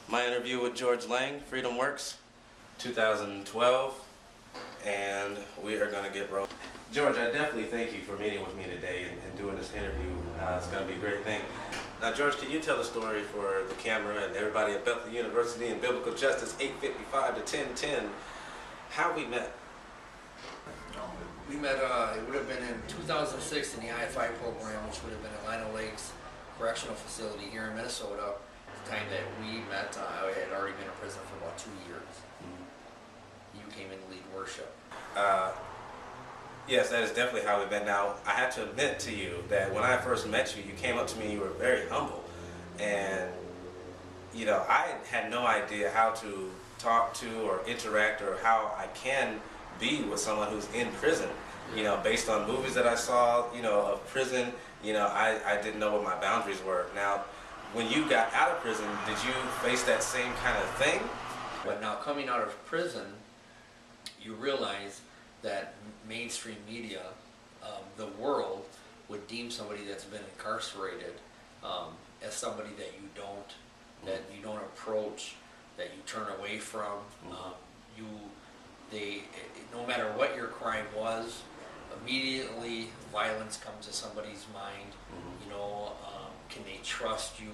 My interview with George Lang, Freedom Works, 2012, and we are going to get rolling. George, I definitely thank you for meeting with me today and doing this interview. It's going to be a great thing. Now, George, can you tell the story for the camera and everybody at Bethel University and Biblical Justice 855 to 1010, how we met? We met, it would have been in 2006 in the I-5 program, which would have been at Lino Lakes Correctional Facility here in Minnesota. The time that we met, I had already been in prison for about 2 years. You came in to lead worship. Yes, that is definitely how we met. Now, I have to admit to you that when I first met you, you came up to me, you were very humble. And, you know, I had no idea how to talk to or interact or how I can be with someone who's in prison. You know, based on movies that I saw, you know, of prison, you know, I didn't know what my boundaries were. Now, when you got out of prison, did you face that same kind of thing? But now coming out of prison, you realize that mainstream media, the world, would deem somebody that's been incarcerated as somebody that you don't approach, that you turn away from. No matter what your crime was, immediately violence comes to somebody's mind. You know, can they trust you?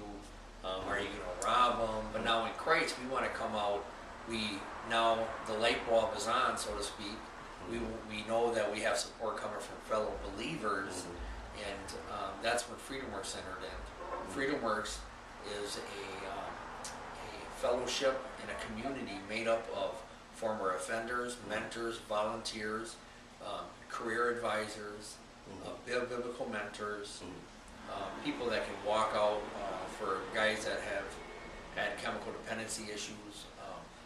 Are you going to rob them? But now in Christ, we want to come out. Now the light bulb is on, so to speak. We know that we have support coming from fellow believers, and that's when Freedom Works entered in. Freedom Works is a fellowship and a community made up of former offenders, mentors, volunteers, career advisors, biblical mentors, people that can walk out for guys that have had chemical dependency issues.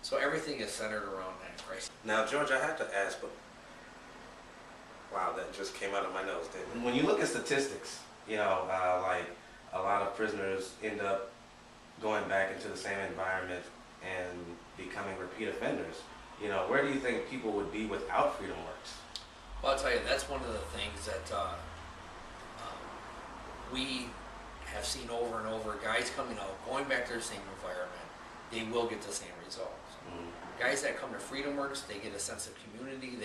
So everything is centered around that Christ. Now, George, I have to ask, but wow, that just came out of my nose, didn't it? When you look at statistics, you know, like a lot of prisoners end up going back into the same environment and becoming repeat offenders. You know, where do you think people would be without Freedom Works? Well, I'll tell you, that's one of the things that we have seen over and over. Guys coming out, going back to their same environment, they will get the same results. Guys that come to Freedom Works, they get a sense of community.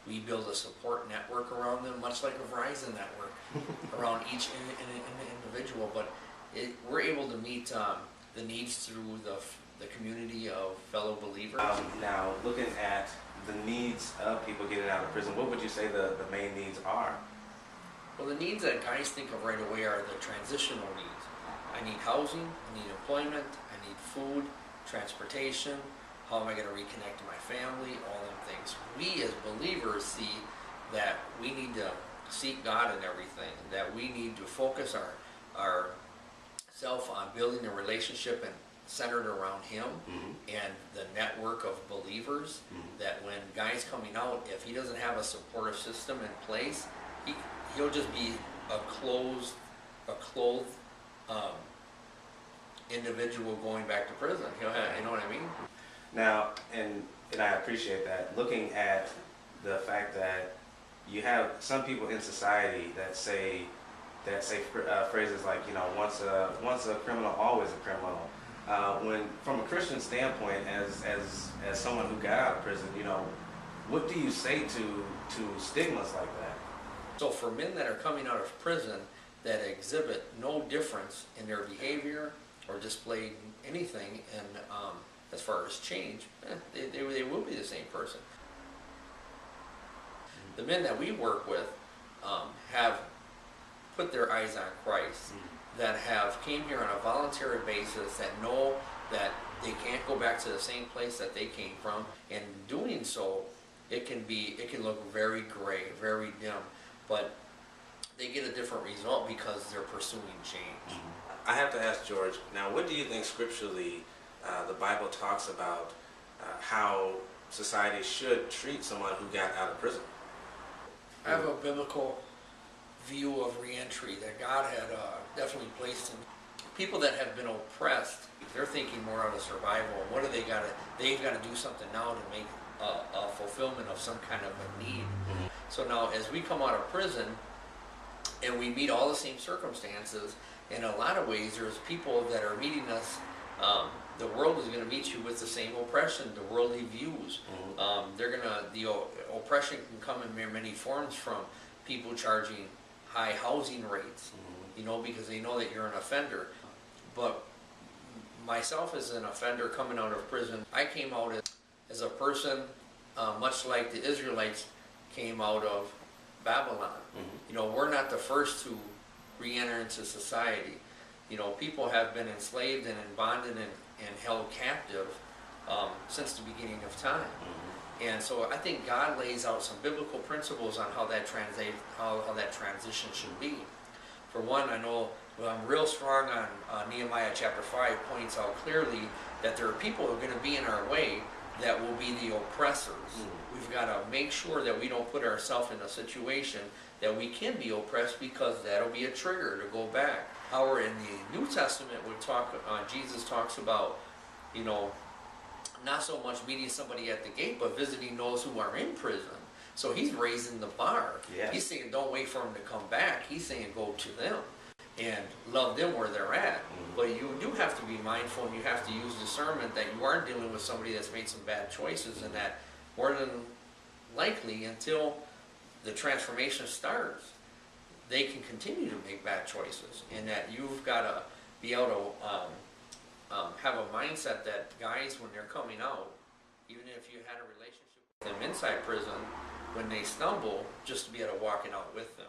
We build a support network around them, much like a Verizon network around each individual. But we're able to meet the needs through the community of fellow believers. Now, looking at the needs of people getting out of prison, what would you say the main needs are? Well, the needs that guys think of right away are the transitional needs. I need housing, I need employment, I need food, transportation. How am I going to reconnect to my family? All them things. We as believers see that we need to seek God in everything, that we need to focus our self on building a relationship and centered around Him and the network of believers, that when guys coming out, if he doesn't have a supportive system in place, he'll just be a clothed individual going back to prison. You know what I mean? Now, and I appreciate that. Looking at the fact that you have some people in society that say phrases like, you know, once a criminal, always a criminal. When, from a Christian standpoint, as someone who got out of prison, you know, what do you say to stigmas like that? So for men that are coming out of prison that exhibit no difference in their behavior or display anything, and as far as change, they will be the same person. The men that we work with have put their eyes on Christ, that have came here on a voluntary basis, that know that they can't go back to the same place that they came from, and doing so, it can look very gray, very dim, but they get a different result because they're pursuing change. I have to ask George, now what do you think scripturally the Bible talks about how society should treat someone who got out of prison? I have a biblical view of reentry that God had definitely placed in people that have been oppressed. They're thinking more out of survival. What do they got to? They've got to do something now to make a fulfillment of some kind of a need. So now, as we come out of prison, and we meet all the same circumstances, in a lot of ways, there's people that are meeting us the world is going to meet you with the same oppression, the worldly views. Oppression can come in many forms, from people charging high housing rates, because they know that you're an offender. But myself as an offender coming out of prison, I came out as a person much like the Israelites came out of Babylon. We're not the first to re-enter into society. People have been enslaved and in bondage and held captive since the beginning of time. And so I think God lays out some biblical principles on how that transition should be. For one, I know I'm real strong on Nehemiah chapter 5 points out clearly that there are people who are going to be in our way that will be the oppressors. We've got to make sure that we don't put ourselves in a situation that we can be oppressed, because that'll be a trigger to go back. However, in the New Testament, Jesus talks about, not so much meeting somebody at the gate, but visiting those who are in prison. So he's raising the bar. Yes. He's saying don't wait for them to come back. He's saying go to them and love them where they're at. But you do have to be mindful, and you have to use discernment that you aren't dealing with somebody that's made some bad choices, and that more than likely, until the transformation starts, they can continue to make bad choices. And that you've got to be able to have a mindset that guys, when they're coming out, even if you had a relationship with them inside prison, when they stumble, just to be able to walk it out with them.